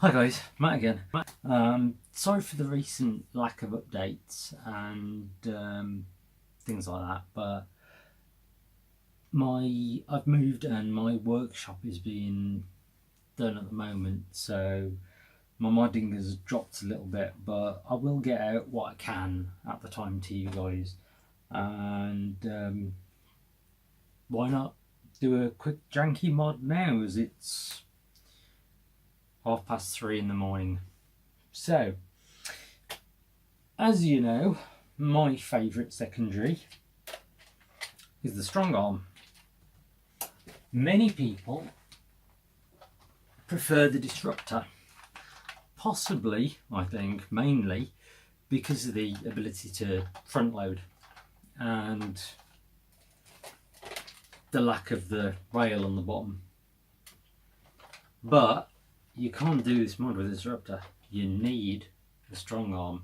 Hi guys, Matt again. Sorry for the recent lack of updates and things like that, but I've moved and my workshop is being done at the moment, so my modding has dropped a little bit, but I will get out what I can at the time to you guys, and why not do a quick janky mod now as it's 3:30 in the morning. So, as you know, my favourite secondary is the Strongarm. Many people prefer the Disruptor, possibly, I think, mainly because of the ability to front load and the lack of the rail on the bottom. But you can't do this mod with a Disruptor. You need the Strongarm.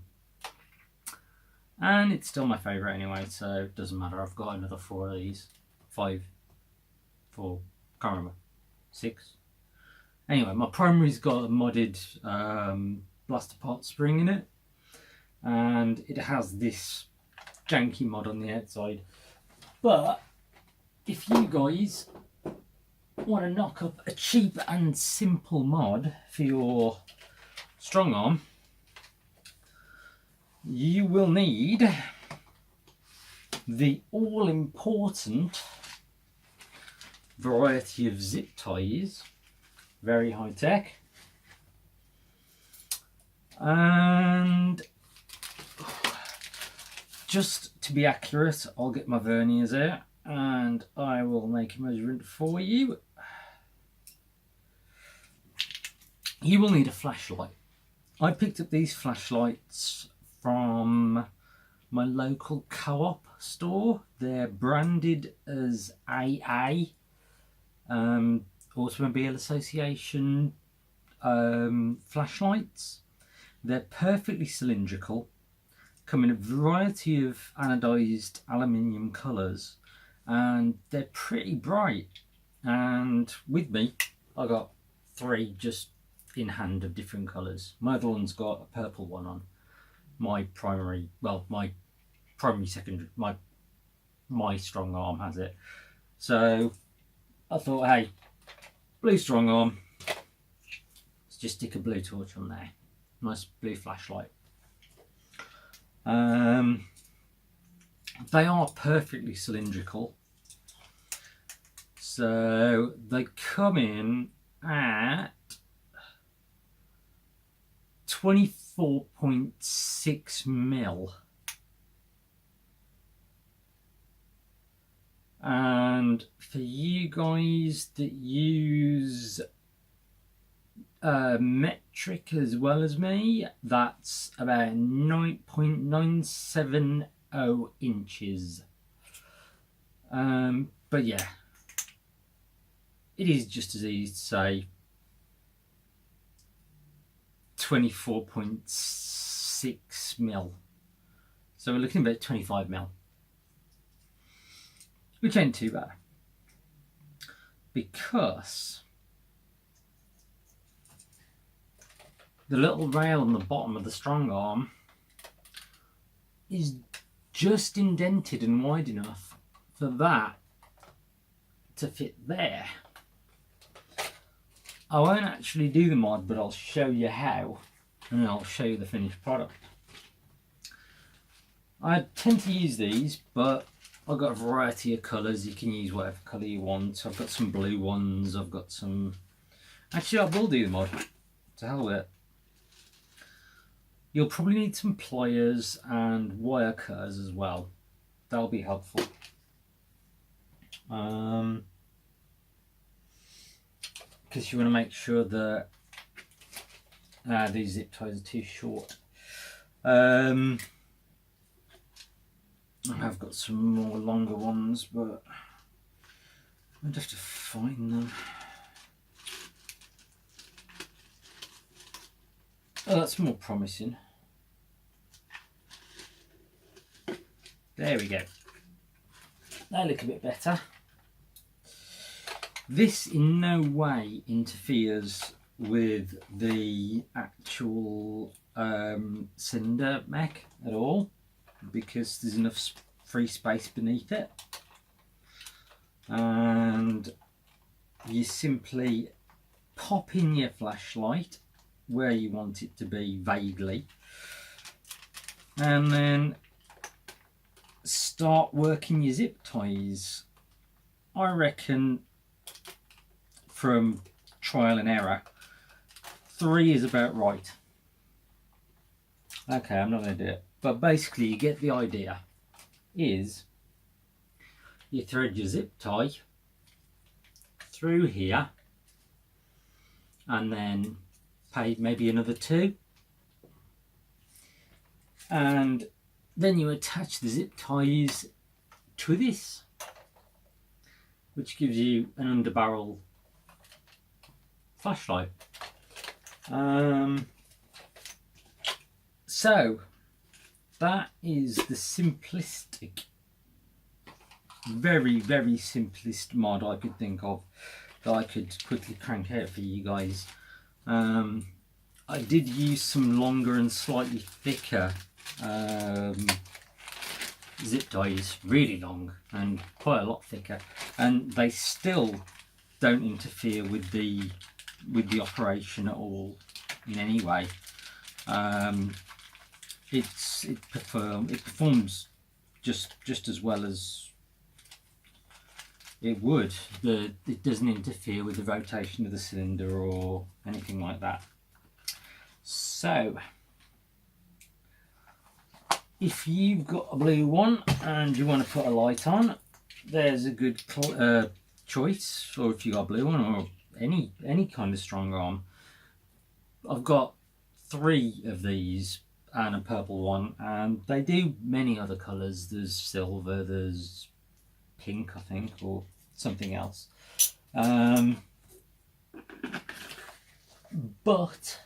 And it's still my favourite anyway, so it doesn't matter. I've got another 4 of these. 5. 4. Can't remember. 6. Anyway, my primary's got a modded blaster pot spring in it. And it has this janky mod on the outside. But if you guys want to knock up a cheap and simple mod for your Strongarm, you will need the all-important variety of zip ties, very high tech, and just to be accurate, I'll get my verniers out and I will make a measurement for you. You will need a flashlight. I picked up these flashlights from my local co-op store. They're branded as AA, Automobile Association flashlights. They're perfectly cylindrical, come in a variety of anodized aluminium colours, and they're pretty bright. And with me, I got 3 just in hand of different colours. My other one's got a purple one on. My primary secondary, my Strongarm has it. So I thought, hey, blue Strongarm, let's just stick a blue torch on there. Nice blue flashlight. They are perfectly cylindrical. So they come in at 24.6 mil, and for you guys that use metric as well as me, that's about 9.970 inches. But yeah, it is just as easy to say 24.6 mil. So we're looking about 25 mil, which ain't too bad, because the little rail on the bottom of the Strongarm is just indented and wide enough for that to fit there. I won't actually do the mod, but I'll show you how, and then I'll show you the finished product. I tend to use these, but I've got a variety of colours. You can use whatever colour you want. I've got some blue ones, I've got some... Actually, I will do the mod. To hell with it. You'll probably need some pliers and wire cutters as well. That'll be helpful. Because you want to make sure that these zip ties are too short. I have got some more longer ones, but I'd have to find them. Oh, that's more promising. There we go. They look a bit better. This in no way interferes with the actual cylinder mech at all, because there's enough free space beneath it, and you simply pop in your flashlight where you want it to be vaguely, and then start working your zip ties. I reckon from trial and error 3 is about right. Okay, I'm not going to do it, but basically you get the idea. Is you thread your zip tie through here and then pay maybe another 2, and then you attach the zip ties to this, which gives you an underbarrel flashlight. So that is the simplistic, very simplest mod I could think of that I could quickly crank out for you guys. I did use some longer and slightly thicker zip ties, really long and quite a lot thicker, and they still don't interfere with the operation at all in any way. It performs just as well as it would. It doesn't interfere with the rotation of the cylinder or anything like that. So if you've got a blue one and you want to put a light on, there's a good choice. Or if you got a blue one or any kind of strong arm, I've got 3 of these and a purple one, and they do many other colours. There's silver, there's pink, I think, or something else. But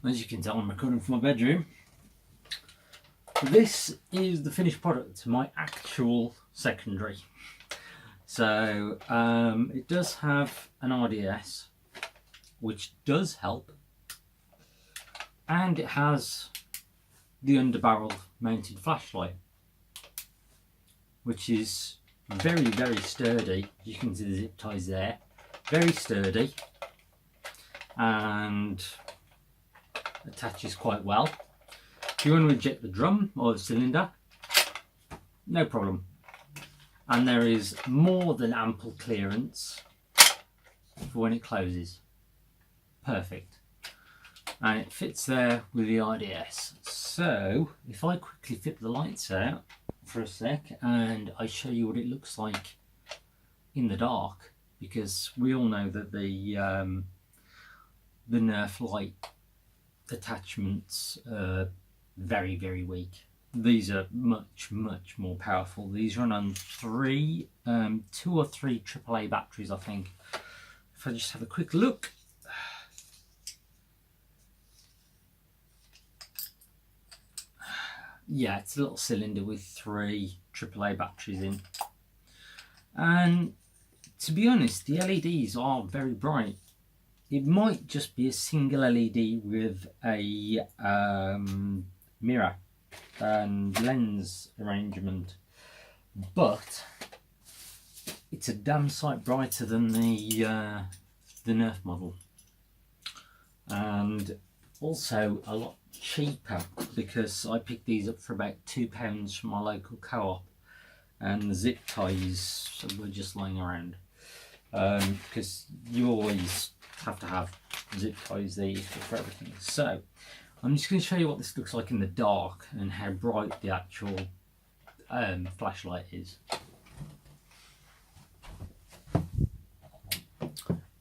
as you can tell, I'm recording from my bedroom. This is the finished product to my actual secondary. So it does have an RDS, which does help, and it has the underbarrel mounted flashlight, which is very sturdy. You can see the zip ties there, very sturdy, and attaches quite well. If you want to eject the drum or the cylinder, no problem. And there is more than ample clearance for when it closes. Perfect. And it fits there with the RDS. So if I quickly flip the lights out for a sec and I show you what it looks like in the dark, because we all know that the Nerf Light attachments are very weak. These are much more powerful. These run on 2 or 3 AAA batteries, I think. If I just have a quick look. Yeah, it's a little cylinder with 3 AAA batteries in. And to be honest, the LEDs are very bright. It might just be a single LED with a mirror and lens arrangement, but it's a damn sight brighter than the Nerf model, and also a lot cheaper, because I picked these up for about £2 from my local co-op, and the zip ties were just lying around, because you always have to have zip ties there for everything. So I'm just going to show you what this looks like in the dark and how bright the actual flashlight is.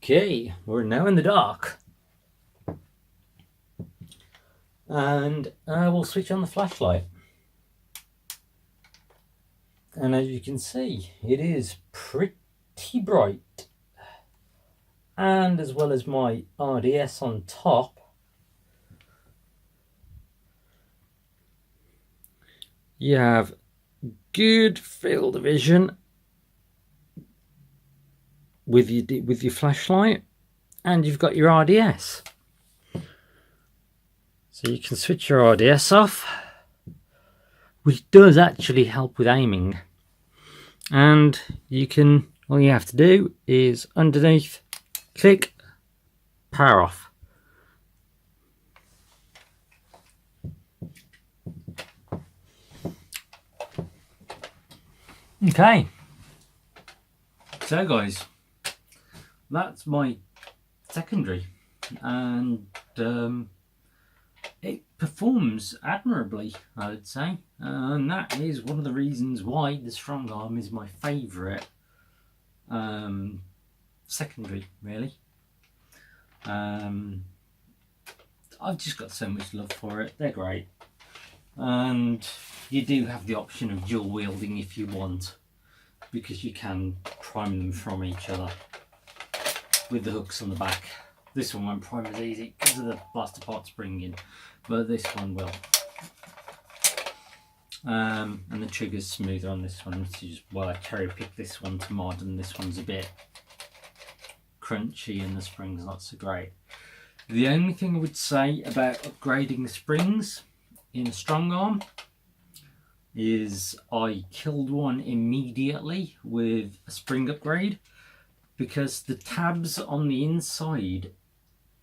Okay, we're now in the dark, and we'll switch on the flashlight, and as you can see, it is pretty bright, and as well as my RDS on top, you have good field of vision with your flashlight, and you've got your RDS. So you can switch your RDS off, which does actually help with aiming. And you can, all you have to do is underneath, click, power off. Okay, so guys, that's my secondary, and it performs admirably, I would say, and that is one of the reasons why the Strongarm is my favourite secondary, really. I've just got so much love for it. They're great, and you do have the option of dual wielding if you want, because you can prime them from each other with the hooks on the back. This one won't prime as easy because of the blaster pot springing, but this one will. And the trigger's smoother on this one, which is why I cherry picked this one to mod, and this one's a bit crunchy and the spring's not so great. The only thing I would say about upgrading the springs in a Strongarm is I killed one immediately with a spring upgrade, because the tabs on the inside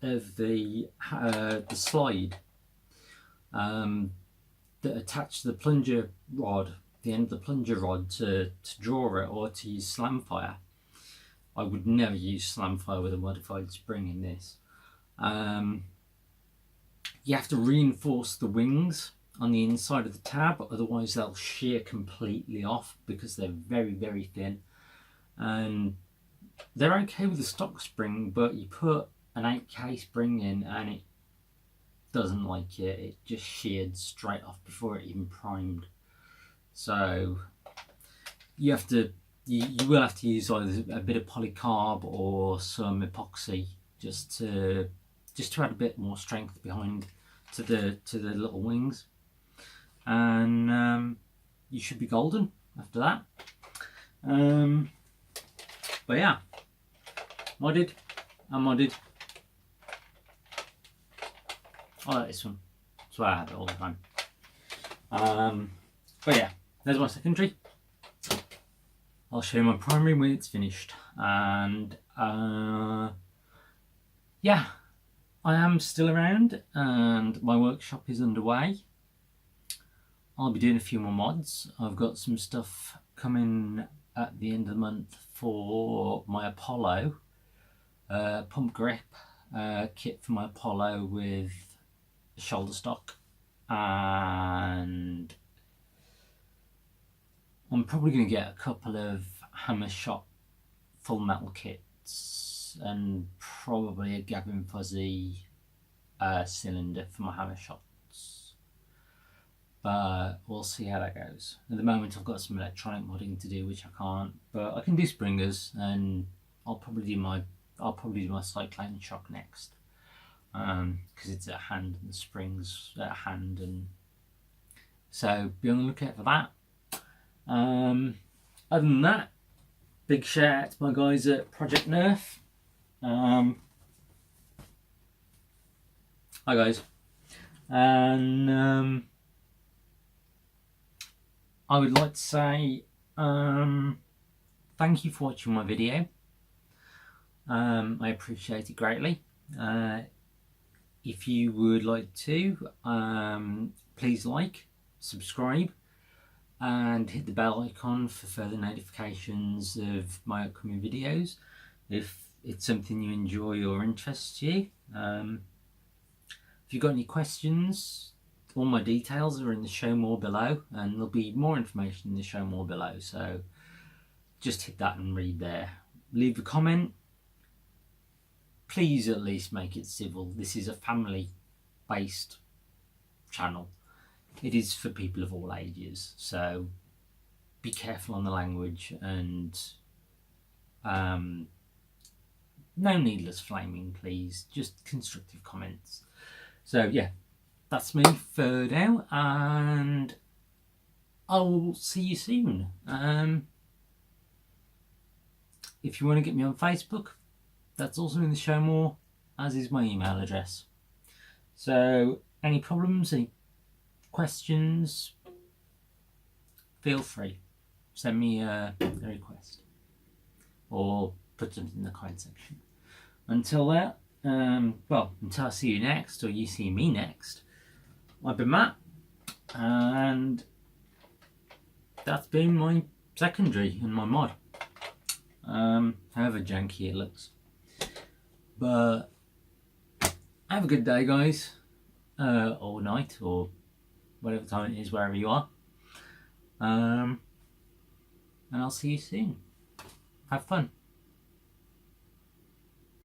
of the slide that attach to the plunger rod, the end of the plunger rod to draw it or to use slam fire. I would never use slam fire with a modified spring in this. You have to reinforce the wings on the inside of the tab, otherwise they'll shear completely off because they're very, very thin. And they're okay with the stock spring, but you put an 8K spring in and it doesn't like it. It just sheared straight off before it even primed. So you have to, you will have to use either a bit of polycarb or some epoxy just to add a bit more strength behind to the little wings, and you should be golden after that. But yeah, modded and modded. I like this one, that's why I have it all the time. But yeah, there's my secondary. I'll show you my primary when it's finished, and yeah, I am still around and my workshop is underway. I'll be doing a few more mods. I've got some stuff coming at the end of the month for my Apollo pump grip kit for my Apollo with shoulder stock, and I'm probably going to get a couple of hammer shot full metal kits and probably a Gavin Fuzzy cylinder for my hammer shots, but we'll see how that goes. At the moment I've got some electronic modding to do which I can't, but I can do springers, and I'll probably do my cyclone shock next, because it's at hand and the springs at hand, and so be on the lookout for that. Other than that, big shout out to my guys at Project Nerf. Hi guys, and I would like to say thank you for watching my video. I appreciate it greatly. If you would like to, please like, subscribe, and hit the bell icon for further notifications of my upcoming videos if it's something you enjoy or interests you. If you've got any questions, all my details are in the show more below, and there'll be more information in the show more below, so just hit that and read there. Leave a comment. Please at least make it civil. This is a family based channel. It is for people of all ages, so be careful on the language, and no needless flaming, please, just constructive comments. So yeah, that's me for now, and I'll see you soon. If you want to get me on Facebook, That's also in the show more, as is my email address. So any problems, any questions, feel free. Send me a request or put something in the comment section. Until that, well, until I see you next, or you see me next, I've been Matt, and that's been my secondary and my mod. However janky it looks. But have a good day, guys, or night, or whatever time it is, wherever you are. And I'll see you soon. Have fun.